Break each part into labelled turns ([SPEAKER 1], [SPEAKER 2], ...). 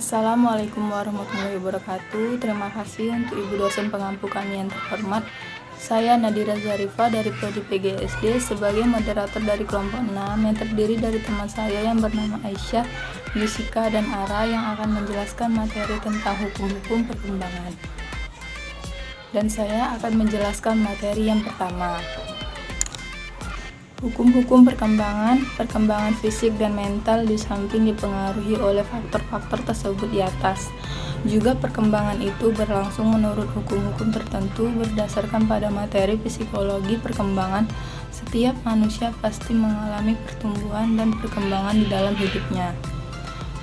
[SPEAKER 1] Assalamualaikum warahmatullahi wabarakatuh. Terima kasih untuk Ibu dosen pengampu kami yang terhormat. Saya Nadira Zarifah dari Prodi PGSD sebagai moderator dari kelompok 6 yang terdiri dari teman saya yang bernama Aisyah, Yusika, dan Ara yang akan menjelaskan materi tentang hukum-hukum perkembangan. Dan saya akan menjelaskan materi yang pertama. Hukum-hukum perkembangan fisik dan mental di samping dipengaruhi oleh faktor-faktor tersebut di atas. Juga perkembangan itu berlangsung menurut hukum-hukum tertentu berdasarkan pada materi psikologi perkembangan. Setiap manusia pasti mengalami pertumbuhan dan perkembangan di dalam hidupnya.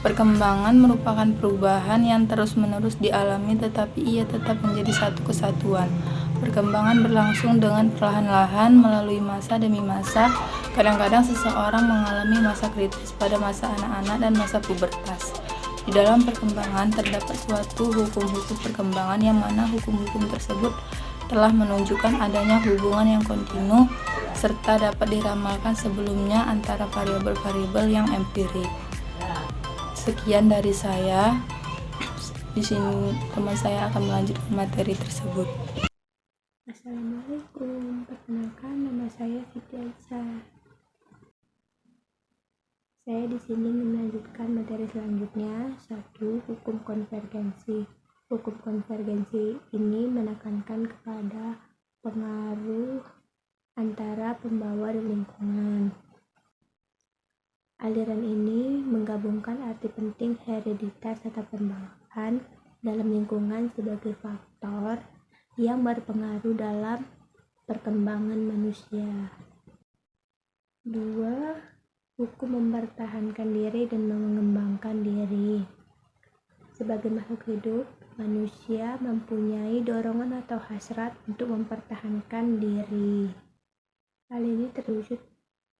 [SPEAKER 1] Perkembangan merupakan perubahan yang terus-menerus dialami tetapi ia tetap menjadi satu kesatuan. Perkembangan berlangsung dengan perlahan-lahan melalui masa demi masa. Kadang-kadang seseorang mengalami masa kritis pada masa anak-anak dan masa pubertas. Di dalam perkembangan terdapat suatu hukum-hukum perkembangan yang mana hukum-hukum tersebut telah menunjukkan adanya hubungan yang kontinu serta dapat diramalkan sebelumnya antara variabel-variabel yang empirik. Sekian dari saya. Di sini teman saya akan melanjutkan materi tersebut.
[SPEAKER 2] Assalamualaikum, perkenalkan nama saya Siti Aisyah. Saya di sini melanjutkan materi selanjutnya. 1. Hukum konvergensi. Hukum konvergensi ini menekankan kepada pengaruh antara pembawa dan lingkungan. Aliran ini menggabungkan arti penting hereditas serta pembawaan dalam lingkungan sebagai faktor yang berpengaruh dalam perkembangan manusia. 2. Hukum mempertahankan diri dan mengembangkan diri. Sebagai makhluk hidup, manusia mempunyai dorongan atau hasrat untuk mempertahankan diri. Hal ini terwujud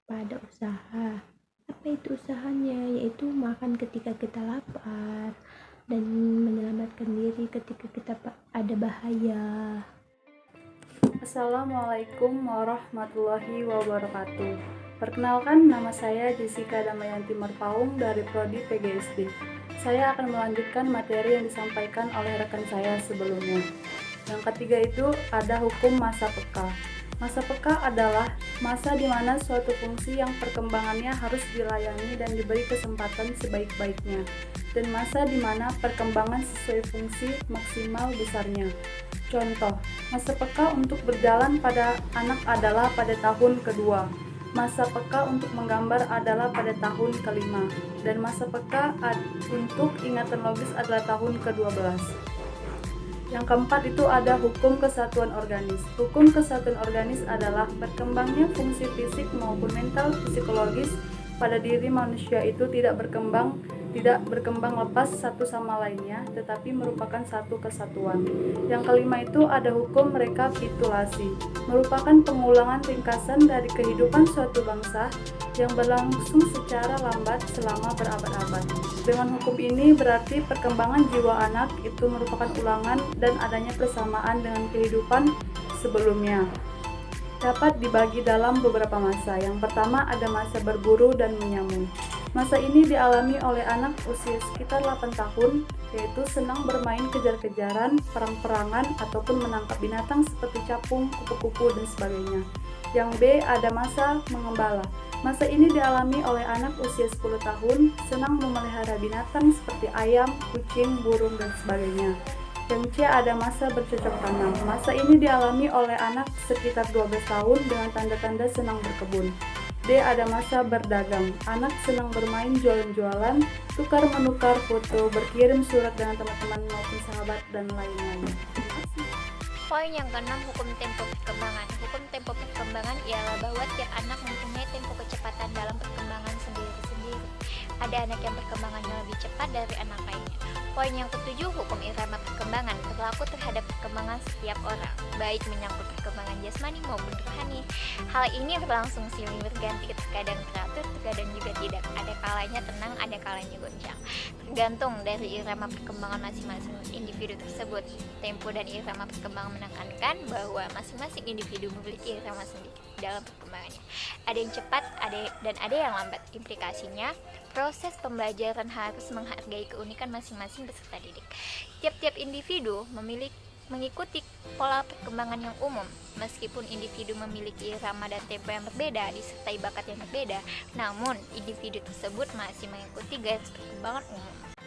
[SPEAKER 2] pada usaha. Apa itu usahanya? Yaitu makan ketika kita lapar dan menyelamatkan diri ketika kita ada bahaya.
[SPEAKER 1] Assalamualaikum warahmatullahi wabarakatuh. Perkenalkan, nama saya Jessica Damayanti Marpaung dari Prodi PGSD. Saya akan melanjutkan materi yang disampaikan oleh rekan saya sebelumnya. Yang ketiga itu ada hukum masa peka. Masa peka adalah masa di mana suatu fungsi yang perkembangannya harus dilayani dan diberi kesempatan sebaik-baiknya, dan masa di mana perkembangan sesuai fungsi maksimal besarnya. Contoh, masa peka untuk berjalan pada anak adalah pada tahun kedua, masa peka untuk menggambar adalah pada tahun kelima, dan masa peka untuk ingatan logis adalah tahun ke-12. Yang keempat itu ada hukum kesatuan organis. Hukum kesatuan organis adalah berkembangnya fungsi fisik maupun mental psikologis pada diri manusia itu tidak berkembang lepas satu sama lainnya, tetapi merupakan satu kesatuan. Yang kelima itu ada hukum rekapitulasi, merupakan pengulangan ringkasan dari kehidupan suatu bangsa yang berlangsung secara lambat selama berabad-abad. Dengan hukum ini berarti perkembangan jiwa anak itu merupakan ulangan dan adanya persamaan dengan kehidupan sebelumnya. Dapat dibagi dalam beberapa masa. Yang pertama ada masa berburu dan menyambung. Masa ini dialami oleh anak usia sekitar 8 tahun, yaitu senang bermain kejar-kejaran, perang-perangan, ataupun menangkap binatang seperti capung, kupu-kupu, dan sebagainya. Yang B ada masa mengembala. Masa ini dialami oleh anak usia 10 tahun, senang memelihara binatang seperti ayam, kucing, burung, dan sebagainya. Yang C ada masa bercocok tanam. Masa ini dialami oleh anak sekitar 12 tahun dengan tanda-tanda senang berkebun. D ada masa berdagang. Anak senang bermain jualan-jualan, tukar-menukar foto, berkirim surat dengan teman-teman maupun sahabat, dan lain-lain.
[SPEAKER 3] Poin yang keenam, hukum tempo perkembangan. Hukum tempo perkembangan ialah bahwa tiap anak mempunyai tempo kecepatan dalam perkembangan sendiri-sendiri. Ada anak yang perkembangannya lebih cepat dari anak lainnya. Poin yang ketujuh, hukum irama perkembangan berlaku terhadap perkembangan setiap orang, baik menyangkut perkembangan jasmani maupun rohani. Hal ini berlangsung silih berganti, terkadang teratur, terkadang juga tidak. Ada kalanya tenang, ada kalanya goncang. tergantung dari irama perkembangan masing-masing individu tersebut. Tempo dan irama perkembangan menekankan bahwa masing-masing individu memiliki irama sendiri dalam perkembangannya. Ada yang cepat, dan ada yang lambat. Implikasinya, proses pembelajaran harus menghargai keunikan masing-masing peserta didik. Tiap-tiap individu mengikuti pola perkembangan yang umum. Meskipun individu memiliki irama dan tempo yang berbeda, disertai bakat yang berbeda, namun individu tersebut masih mengikuti garis perkembangan umum.